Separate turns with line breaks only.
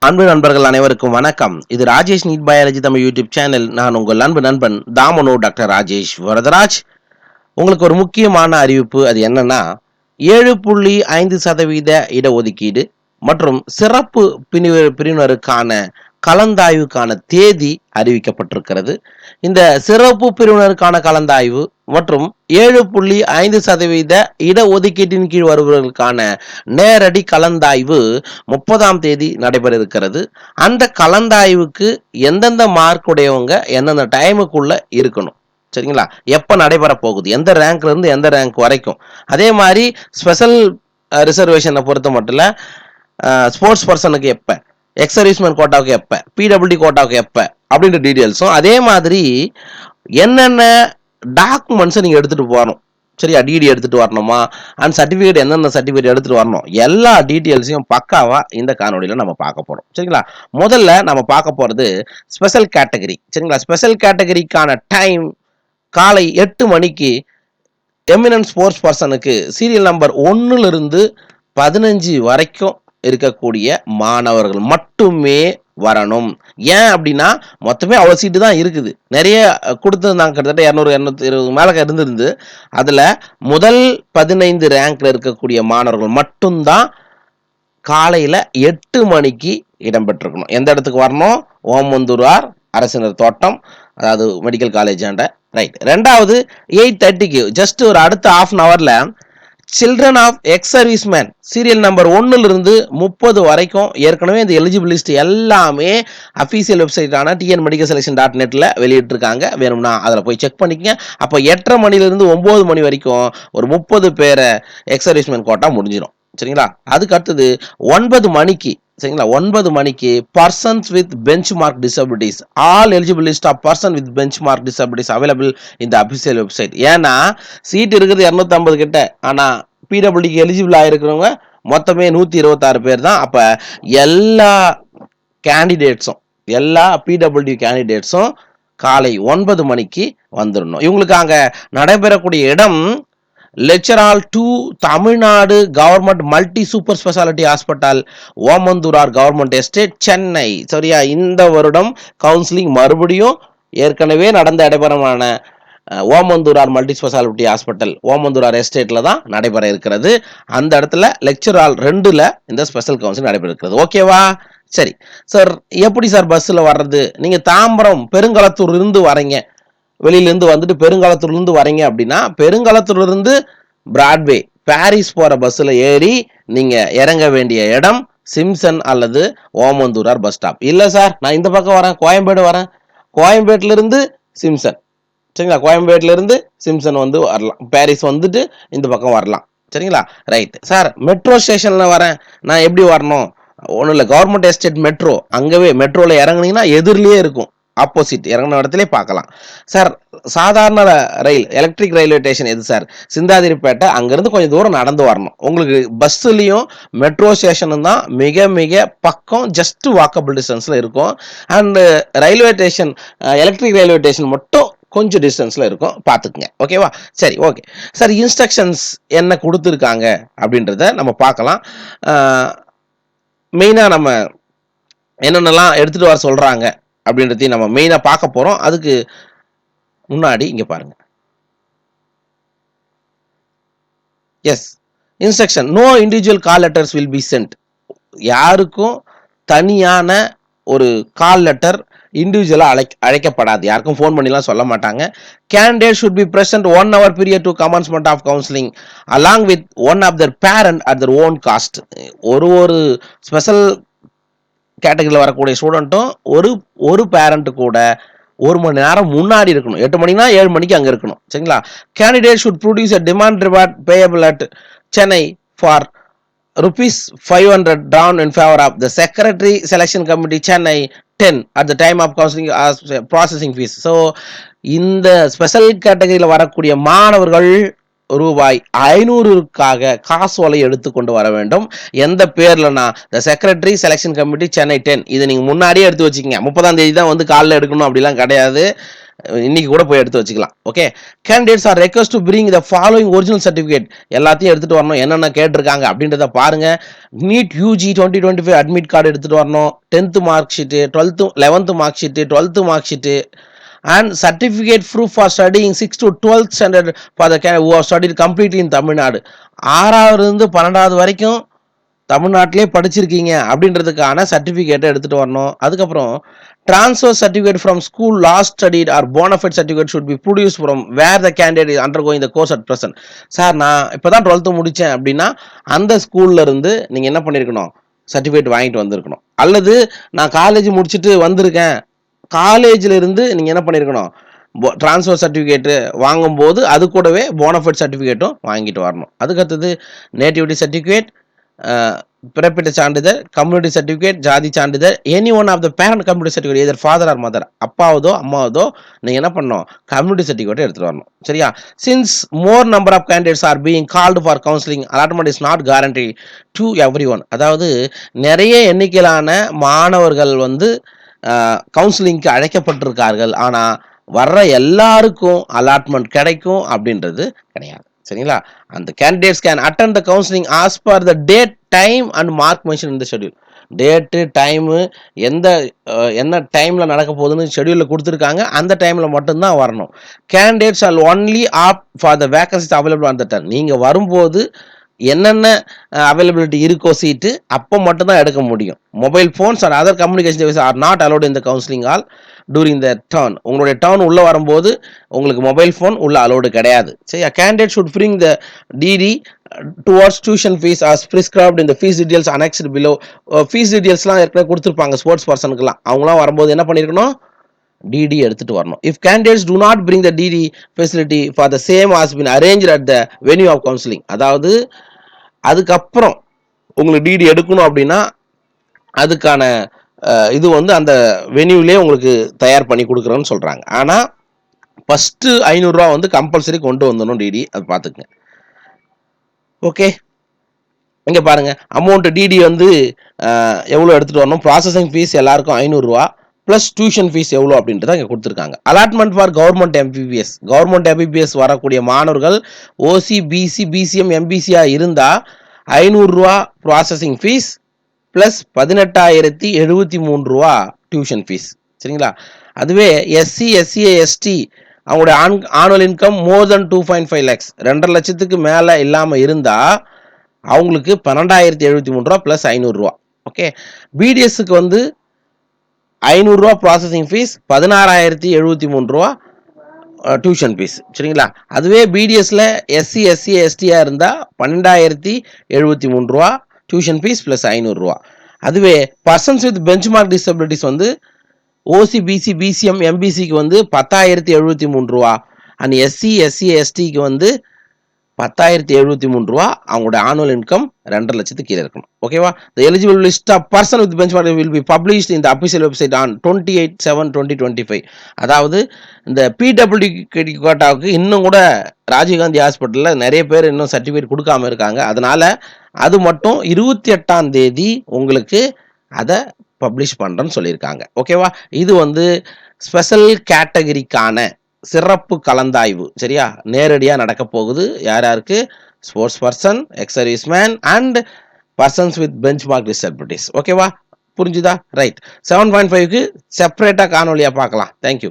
அன்பு நண்பர்கள் அனைவருக்கும் வணக்கம். இது Rajesh NEET biology Tamil YouTube channel. நான் உங்கள் அன்பு நண்பன் தாமனோ டாக்டர் ராஜேஷ் வரதராஜ். உங்களுக்கு ஒரு முக்கியமான அறிவிப்பு. அது என்னன்னா 7.5% இடஒதுக்கீடு மற்றும் சிறப்பு பிரிவினருக்கான கலந்தாய்வுக்கான தேதி அறிவிக்கப்பட்டிருக்கிறது. இந்த சிறப்பு பிரிவினருக்கான கலந்தாய்வு மற்றும் 7.5% இடஒதுக்கீட்டின் கீழ் வருபவர்களுக்கான நேரடி கலந்தாய்வு 30ஆம் தேதி நடைபெற இருக்கிறது. அந்த கலந்தாய்வுக்கு எந்தெந்த மார்க் உடையவங்க எந்தெந்த டைமுக்குள்ள இருக்கணும், சரிங்களா? எப்ப நடைபெற போகுது, எந்த ரேங்க்ல இருந்து எந்த ரேங்க் வரைக்கும், அதே மாதிரி ஸ்பெஷல் ரிசர்வேஷனை பொறுத்த மட்டும் ஸ்போர்ட்ஸ் பர்சனுக்கு எப்ப, எக்ஸ் சர்வீஸ்மேன் கோட்டாவுக்கு எப்ப, பிடபிள்யூடி கோட்டாவுக்கு எப்ப அப்படின்ற டீடைல்ஸும், அதே மாதிரி என்னென்ன டாக்குமெண்ட்ஸை நீங்க எடுத்துட்டு போகணும், சரியா? டிடி எடுத்துட்டு வரணுமா, அண்ட் சர்டிஃபிகேட் எந்தெந்த சர்டிஃபிகேட் எடுத்துட்டு வரணும், எல்லா டீட்டெயில்ஸையும் பக்காவா இந்த காணொலியில நம்ம பார்க்க போறோம், சரிங்களா? முதல்ல நம்ம பார்க்க போறது ஸ்பெஷல் கேட்டகரி, சரிங்களா? ஸ்பெஷல் கேட்டகரிக்கான டைம் காலை 8 மணிக்கு எமினன்ட் ஸ்போர்ட்ஸ் பர்சனுக்கு சீரியல் நம்பர் 1லிருந்து 15 வரைக்கும் இருக்கக்கூடிய மாணவர்கள் மட்டுமே வரணும். ஏன் அப்படின்னா மொத்தமே அவ்வளோ சீட்டு தான் இருக்குது. நிறைய கொடுத்துருந்தாங்க, கிட்டத்தட்ட 200-220 மேலே இருந்திருந்து. அதில் முதல் 15 ரேங்க்ல இருக்கக்கூடிய மாணவர்கள் மட்டும்தான் காலையில் 8 மணிக்கு இடம்பெற்றிருக்கணும். எந்த இடத்துக்கு வரணும்? ஓமந்தூரார் அரசினர் தோட்டம், அதாவது மெடிக்கல் காலேஜ் ஆண்ட, ரைட். ரெண்டாவது 8:30க்கு ஜஸ்ட் ஒரு அடுத்த ஹாஃப் அன் ஹவரில் children of ex serviceman serial number 1லிருந்து 30 வரைக்கும் ஏற்கனவே இந்த எலிஜிபிள் லிஸ்ட் எல்லாமே அஃபீஷியல் வெப்சைட்டான tnmedicalselection.netல வெளியிட்டிருக்காங்க. வேணும்னா அதில் போய் செக் பண்ணிக்கங்க. அப்போ 8:30 மணிலிருந்து 9 மணி வரைக்கும் ஒரு 30 பேரை எக்ஸ் சர்வீஸ்மேன் கோட்டா முடிஞ்சிடும், சரிங்களா? அதுக்கு அடுத்தது 9 மணிக்கு, சரிங்களா, 9 மணிக்கு persons with benchmark disabilities, all eligible list of person with benchmark disabilities available இந்த அபிஷியல் வெப்சைட். ஏன்னா சீட் இருக்கிறது 250 கிட்ட, ஆனால் பிடபிள்யூக்கு எலிஜிபிள் ஆகிருக்கிறவங்க மொத்தமே 126 பேர் தான். அப்போ எல்லா கேண்டிடேட்ஸும், எல்லா பிடபிள்யூ கேண்டிடேட்ஸும் காலை 9 மணிக்கு வந்துடணும். இவங்களுக்கு அங்கே நடைபெறக்கூடிய இடம் lecture hall 2, Tamil Nadu government multi super speciality hospital, Omandurar government estate, Chennai, சரியா? இந்த வருடம் கவுன்சிலிங் மறுபடியும் ஏற்கனவே நடந்த இடம்பெறமான Omandurar multi speciality hospital Omandurar எஸ்டேட்ல தான் நடைபெற இருக்கிறது. அந்த இடத்துல லெக்சர் ஹால் 2ல இந்த ஸ்பெஷல் கவுன்சிலிங் நடைபெற இருக்கிறது. ஓகேவா? சரி சார், எப்படி சார் பஸ்ஸில் வர்றது? நீங்கள் தாம்பரம் பெருங்களத்தூர் இருந்து வரீங்க, வெளியிலேருந்து வந்துட்டு பெருங்களத்தூர்லேருந்து வரீங்க அப்படின்னா பெருங்களத்தூர்லேருந்து பிராட்வே பாரிஸ் போகிற பஸ்ஸில் ஏறி நீங்கள் இறங்க வேண்டிய இடம் சிம்சன் அல்லது ஓமந்தூரார் பஸ் ஸ்டாப். இல்லை சார், நான் இந்த பக்கம் வரேன், கோயம்பேடு வரேன், கோயம்பேட்டிலிருந்து சிம்சன், சரிங்களா? கோயம்பேட்டிலிருந்து சிம்சன் வந்து வரலாம், பாரிஸ் வந்துட்டு இந்த பக்கம் வரலாம், சரிங்களா? ரைட். சார், மெட்ரோ ஸ்டேஷனில் வரேன், நான் எப்படி வரணும்? ஒன்றும் இல்லை, கவர்மெண்ட் எஸ்டேட் மெட்ரோ, அங்கவே மெட்ரோவில் இறங்குனீங்கன்னா எதிரிலேயே இருக்கும், ஆப்போசிட் இறங்கின இடத்துல பார்க்கலாம். சார், சாதாரண ரயில் எலக்ட்ரிக் ரயில்வே ஸ்டேஷன் எது சார்? சிந்தாதிரிப்பேட்டை, அங்கேருந்து கொஞ்சம் தூரம் நடந்து வரணும். உங்களுக்கு பஸ்ஸுலேயும் மெட்ரோ ஸ்டேஷனும் தான் மிக மிக பக்கம், ஜஸ்ட் வாக்கபிள் டிஸ்டன்ஸில் இருக்கும். And railway station, electric railway station மட்டும் கொஞ்சம் டிஸ்டன்ஸில் இருக்கும், பார்த்துக்குங்க. ஓகேவா? சரி, ஓகே சார். இன்ஸ்ட்ரக்ஷன்ஸ் என்ன கொடுத்துருக்காங்க அப்படின்றத நம்ம பார்க்கலாம். மெயினாக நம்ம என்னென்னலாம் எடுத்துகிட்டு வர சொல்கிறாங்க அப்படின்றதையும் நம்ம மெயினாக பார்க்க போகிறோம். அதுக்கு முன்னாடி இங்கே பாருங்க. Yes, instruction: no individual call letters will be sent. யாருக்கும் தனியான ஒரு கால் லெட்டர் இண்டிவிஜுவலாக அழைக்கப்படாது, யாருக்கும் ஃபோன் பண்ணிலாம் சொல்ல மாட்டாங்க. Candidate should be present 1 hour period to commencement of counselling along with one of their parent at their own cost. ஒரு special கேட்டகரியில் வரக்கூடிய ஸ்டூடெண்ட்டும் ஒரு பேரண்ட் கூட 1 மணி நேரம் முன்னாடி இருக்கணும். 8 மணினா 7 மணிக்கு அங்கே இருக்கணும், சரிங்களா? Candidate should produce a demand reward payable at Chennai for ₹500 drawn in favor of the Secretary Selection Committee Chennai 10 at the time of counseling as processing fees. So இந்த ஸ்பெஷல் கேட்டகரியில் வரக்கூடிய மாணவர்கள் ₹500க்காக காசோலை எடுத்துக்கொண்டு வர வேண்டும். எந்த பேர்லனா the secretary selection committee Chennai 10. இதை நீங்கள் முன்னாடியே எடுத்து வச்சுக்கோங்க. 30ஆம் தேதி தான் வந்து காலில் எடுக்கணும் அப்படிலாம் கிடையாது. இன்னைக்கு கூட போய் எடுத்து வச்சுக்கலாம். Okay, candidates R request to bring the following original certificate, எல்லாத்தையும் எடுத்துட்டு வரணும். என்னென்ன கேட்டிருக்காங்க அப்படின்றத பாருங்க. நீட் யூஜி 2025 அட்மிட் கார்டு எடுத்துட்டு வரணும். 10th mark sheet, 11th mark sheet, 12th mark sheet and certificate proof for studying 6th to 12th standard for the who have studied completely in Tamil Nadu. 6வது இருந்து 12வது வரைக்கும் தமிழ்நாட்டிலே படிச்சிருக்கீங்க அப்படின்றதுக்கான சர்டிஃபிகேட்டை எடுத்துட்டு வரணும். அதுக்கப்புறம் transfer certificate from school last studied or bona fide certificate should be produce from where the candidate is undergoing the course at present. Sir நான் இப்போ தான் 12th முடித்தேன் அப்படின்னா அந்த ஸ்கூல்ல இருந்து நீங்கள் என்ன பண்ணியிருக்கணும், சர்டிஃபிகேட் வாங்கிட்டு வந்திருக்கணும். அல்லது நான் காலேஜ் முடிச்சுட்டு வந்திருக்கேன், காலேஜில் இருந்து நீங்கள் என்ன பண்ணியிருக்கணும், ட்ரான்ஸ்ஃபர் சர்டிஃபிகேட்டு வாங்கும்போது அது கூடவே போனஃபைட் சர்டிஃபிகேட்டும் வாங்கிட்டு வரணும். அதுக்கடுத்தது நேட்டிவிட்டி சர்டிஃபிகேட், பிறப்பிட்ட சான்றிதழ், கம்யூனிட்டி சர்டிஃபிகேட், ஜாதி சான்றிதழ், any one of the parent community certificate, either father or mother, அப்பாவதோ அம்மாவதோ நீங்கள் என்ன பண்ணணும், கம்யூனிட்டி சர்டிஃபிகேட் எடுத்துகிட்டு வரணும். சரியா? Since more number of candidates are being called for counselling, allotment is not guarantee to everyone. அதாவது நிறைய எண்ணிக்கையிலான மாணவர்கள் வந்து கவுன்சிலிங்க்கு அழைக்கப்பட்டிருக்கார்கள், ஆனால் வர்ற எல்லாருக்கும் அலாட்மெண்ட் கிடைக்கும் அப்படின்றது கிடையாது. சரிங்களா? அந்த candidates can attend the counselling as per the date, time and mark mention in the schedule. Date, time, என்ன டைமில் நடக்க போகுதுன்னு ஷெட்யூலில் கொடுத்துருக்காங்க, அந்த டைமில் மட்டும்தான் வரணும். Candidates are only up for the vacancies available on the time. நீங்கள் வரும்போது என்னென்ன அவைலபிலிட்டி இருக்கோ சீட்டு அப்போ மட்டும்தான் எடுக்க முடியும். Mobile phones or other communication device are not allowed in the counselling hall during the turn. உங்களுடைய டர்ன் உள்ளே வரும்போது உங்களுக்கு மொபைல் ஃபோன் உள்ள அலோடு கிடையாது. சரியா? Candidate should bring the DD towards tuition fees as prescribed இந்த fees details annexed below. Fees டீடைல்ஸ்லாம் ஏற்கனவே கொடுத்துருப்பாங்க ஸ்போர்ட்ஸ் பர்சனுக்குலாம். அவங்களாம் வரும்போது என்ன பண்ணியிருக்கணும், டிடி எடுத்துட்டு வரணும். If candidates do not bring the DD facility for the same has been arranged at the venue of counseling. அதாவது அதுக்கப்புறம் உங்களுக்கு டிடி எடுக்கணும் அப்படின்னா அதுக்கான இது வந்து அந்த வென்யூலே உங்களுக்கு தயார் பண்ணி கொடுக்குறோன்னு சொல்கிறாங்க. ஆனால் ஃபஸ்ட்டு 500 ரூபா வந்து கம்பல்சரி கொண்டு வந்துடணும் டிடி, அது பார்த்துக்குங்க. ஓகே, இங்கே பாருங்கள் அமௌண்ட் டிடி வந்து எவ்வளோ எடுத்துகிட்டு வரணும். ப்ராசஸிங் ஃபீஸ் எல்லாருக்கும் 500 ரூபா ப்ளஸ் டியூஷன் ஃபீஸ் எவ்வளோ அப்படின்றத இங்கே கொடுத்துருக்காங்க. Allotment for government MBBS, government MBBS வரக்கூடிய மாணவர்கள் ஓசி, பிசி, பிசிஎம், எம்பிசியாக இருந்தால் 500 ரூபா ப்ராசஸிங் ஃபீஸ் ப்ளஸ் 18,073 ரூபா டியூஷன் ஃபீஸ். சரிங்களா? அதுவே எஸ்சி, எஸ்சிஏ, எஸ்டி அவங்களுடைய ஆனுவல் இன்கம் மோர் தென் 2.5 lakhs, 2.5 லட்சத்துக்கு மேலே இல்லாமல் இருந்தால் அவங்களுக்கு 12,073 ரூபா ப்ளஸ் 500 ரூபா. ஓகே, பிடிஎஸ்க்கு வந்து 500 ரூபா ப்ராசஸிங் ஃபீஸ், 16,073 ரூபா டியூஷன் ஃபீஸ். சரிங்களா? அதுவே பிடிஎஸ்ல எஸ்சி, எஸ்சி, எஸ்டியாக இருந்தால் 12,073 ரூபா டியூஷன் ஃபீஸ் ப்ளஸ் 500 ரூபா. அதுவே பர்சன்ஸ் வித் பெஞ்ச்மார்க் டிசபிலிட்டிஸ் வந்து ஓசி, பிசி, பிசிஎம், எம்பிசிக்கு வந்து 10,073 ரூபா அண்ட் எஸ்சி, எஸ்சி, எஸ்டிக்கு வந்து 10,073 ரூபா. அவங்களோட ஆனுவல் இன்கம் 2.5 லட்சத்துக்கு கீழே இருக்கணும். ஓகேவா? The eligible list of person with benchmark will be published in the official website on 28/7/2025. அதாவது இந்த பிடபிள்யூடி கோட்டாவுக்கு இன்னும் கூட ராஜீவ்காந்தி ஹாஸ்பிட்டலில் நிறைய பேர் இன்னும் சர்டிஃபிகேட் கொடுக்காம இருக்காங்க. அதனால அது மட்டும் 28ஆம் தேதி உங்களுக்கு அதை பப்ளிஷ் பண்ணுறேன்னு சொல்லியிருக்காங்க. ஓகேவா? இது வந்து ஸ்பெஷல் கேட்டகரிக்கான சிறப்பு கலந்தாய்வு. சரியா? நேரடியாக நடக்க போகுது. யார் யாருக்கு? Sports person, X serviceman and persons with benchmark disabilities. ஓகேவா? புரிஞ்சுதா? ரைட். 7.5க்கு செப்பரேட்டாக காணொலியாக பார்க்கலாம். தேங்க்யூ.